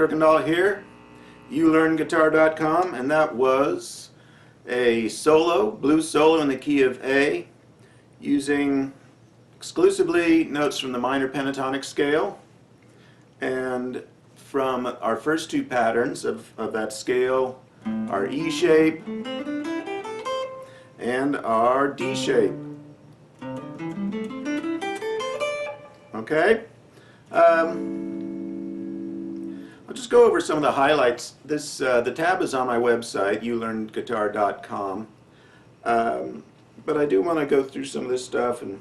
Kirkendall here, youlearnguitar.com, and that was a solo, blues solo in the key of A, using exclusively notes from the minor pentatonic scale, and from our first two patterns of that scale, our E shape and our D shape. Okay? I'll just go over some of the highlights. The tab is on my website, youlearnguitar.com, but I do want to go through some of this stuff and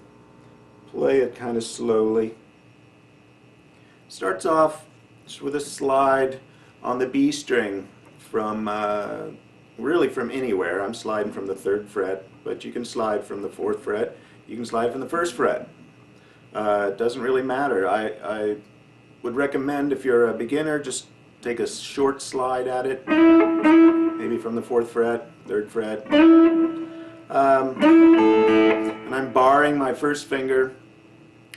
play it kind of slowly. Starts off just with a slide on the B string from really from anywhere. I'm sliding from the 3rd fret, but you can slide from the 4th fret. You can slide from the 1st fret. It doesn't really matter. I would recommend, if you're a beginner, just take a short slide at it, maybe from the 4th fret, 3rd fret. And I'm barring my first finger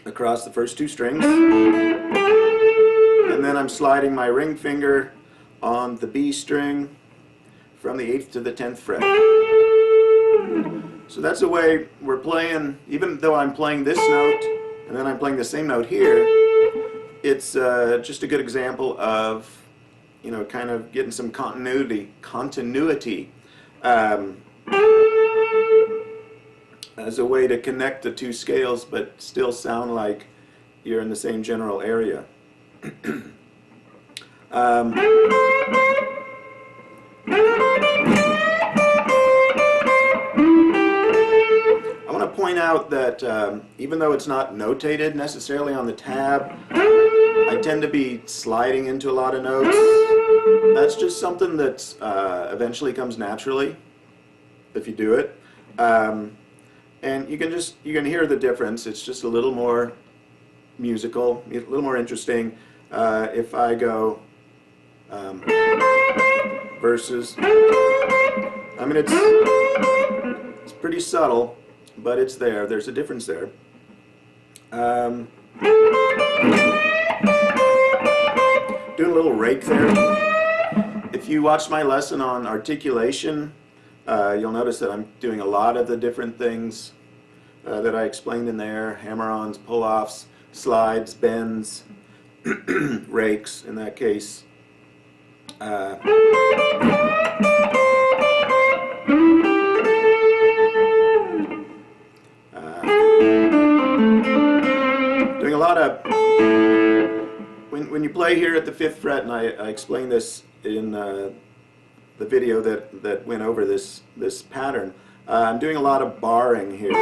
across the first two strings, and then I'm sliding my ring finger on the B string from the 8th to the 10th fret. So that's the way we're playing. Even though I'm playing this note and then I'm playing the same note here, it's just a good example of, you know, kind of getting some continuity as a way to connect the two scales but still sound like you're in the same general area. I want to point out that even though it's not notated necessarily on the tab, I tend to be sliding into a lot of notes. That's just something that eventually comes naturally if you do it. And you can hear the difference. It's just a little more musical, a little more interesting. If I go verses, I mean, it's pretty subtle, but it's there. There's a difference there. Doing a little rake there. If you watch my lesson on articulation, you'll notice that I'm doing a lot of the different things that I explained in there: hammer-ons, pull-offs, slides, bends, rakes in that case. Doing a lot of, when you play here at the 5th fret, and I explained this in the video that went over this pattern, I'm doing a lot of barring here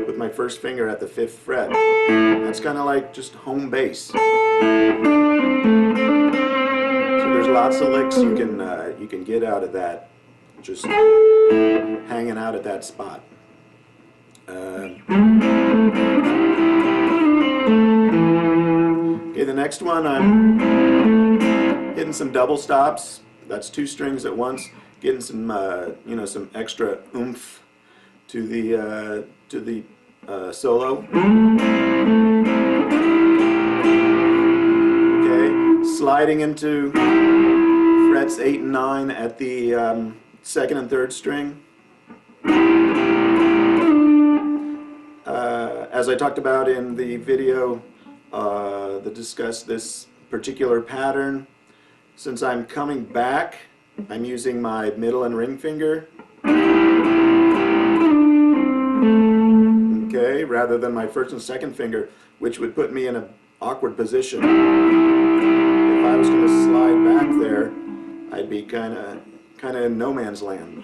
with my first finger at the 5th fret. That's kind of like just home base. So there's lots of licks you can get out of that, just hanging out at that spot. Okay, the next one, I'm hitting some double stops. That's 2 strings at once, getting some you know, some extra oomph to the solo. Okay, sliding into frets 8 and 9 at the 2nd and 3rd string. As I talked about in the video that discussed this particular pattern, since I'm coming back, I'm using my middle and ring finger, okay, rather than my 1st and 2nd finger, which would put me in an awkward position. If I was going to slide back there, I'd be kind of in no man's land.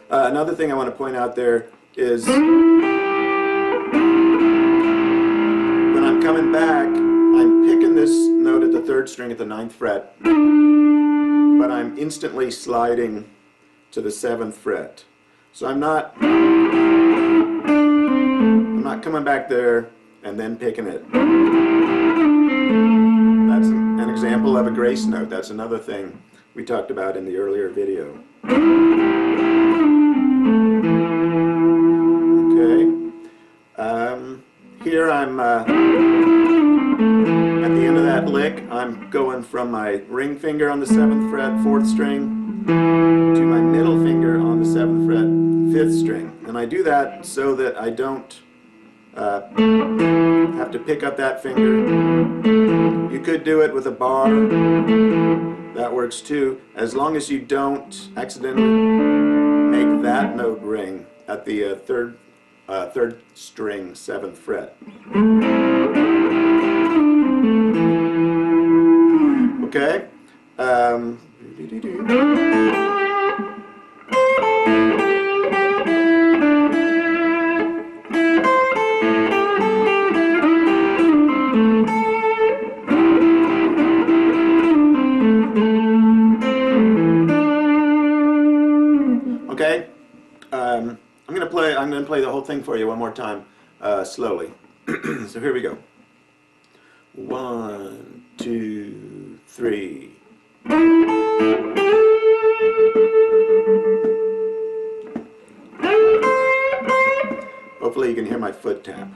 Another thing I want to point out there is when I'm coming back, I'm picking this note at the 3rd string at the 9th fret, but I'm instantly sliding to the 7th fret. So I'm not coming back there and then picking it. That's an example of a grace note. That's another thing we talked about in the earlier video. Okay. Here I'm like I'm going from my ring finger on the 7th fret, 4th string, to my middle finger on the 7th fret, 5th string. And I do that so that I don't have to pick up that finger. You could do it with a bar. That works too, as long as you don't accidentally make that note ring at the third string, 7th fret. Okay? Okay? I'm gonna play the whole thing for you one more time, slowly. So here we go. 1, 2, 3. Hopefully you can hear my foot tap.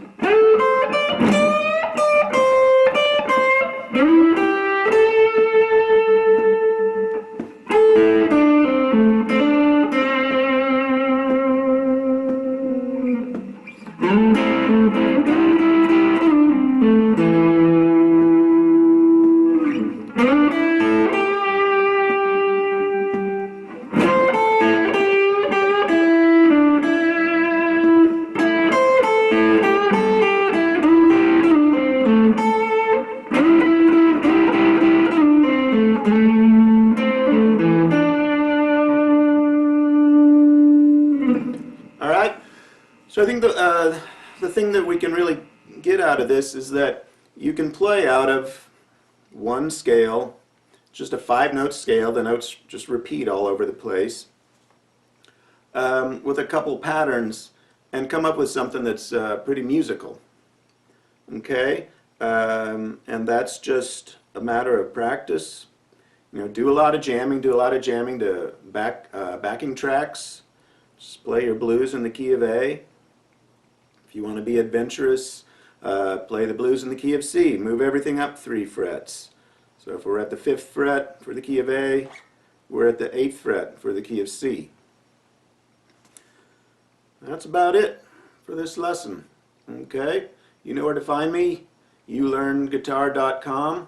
All right. So I think the thing that we can really get out of this is that you can play out of one scale, just a 5-note scale. The notes just repeat all over the place, with a couple patterns, and come up with something that's pretty musical. Okay, and that's just a matter of practice. You know, do a lot of jamming to backing tracks. Just play your blues in the key of A. If you want to be adventurous, play the blues in the key of C. Move everything up 3 frets. So if we're at the 5th fret for the key of A, we're at the 8th fret for the key of C. That's about it for this lesson. Okay, you know where to find me, youlearnguitar.com.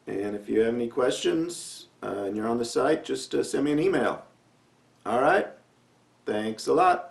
And if you have any questions and you're on the site, just send me an email. All right? Thanks a lot.